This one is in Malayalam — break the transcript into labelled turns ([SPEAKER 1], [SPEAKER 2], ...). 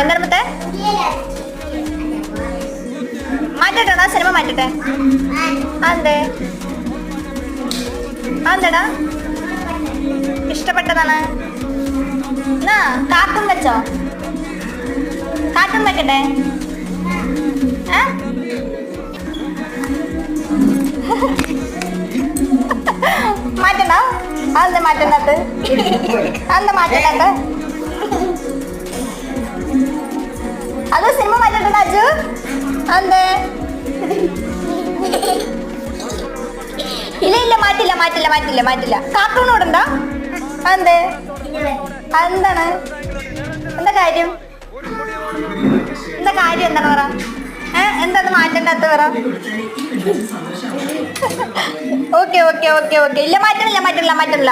[SPEAKER 1] എന്താണ് മറ്റേ മാറ്റട്ടോ സിനിമ മാറ്റട്ടെ. അതെ അതെടാ ഇഷ്ടപ്പെട്ടതാണ്. എന്നാ കാർട്ടൂൺ വെച്ചോ, കാർട്ടൂൺ വെക്കട്ടെ. മാറ്റണ്ട. അതെന്താ മാറ്റണ്ടത്? അതെന്താ മാറ്റണ്ടത്? അത് സിനിമ മാറ്റണ്ട അജു. അതെ ഇല്ല ഇല്ല മാറ്റില്ല മാറ്റില്ല മാറ്റില്ല മാറ്റില്ല. കാർട്ടൂൺ ഇടണ്ടോ? അതെ അതെന്താണ്? എന്താ കാര്യം? എന്താ കാര്യം എന്താണ് പറ? എന്താ മാറ്റണ്ടാത്ത പറ. ഓക്കെ ഓക്കെ ഓക്കെ ഓക്കെ ഇല്ല മാറ്റണില്ല മാറ്റണില്ല മാറ്റണില്ല.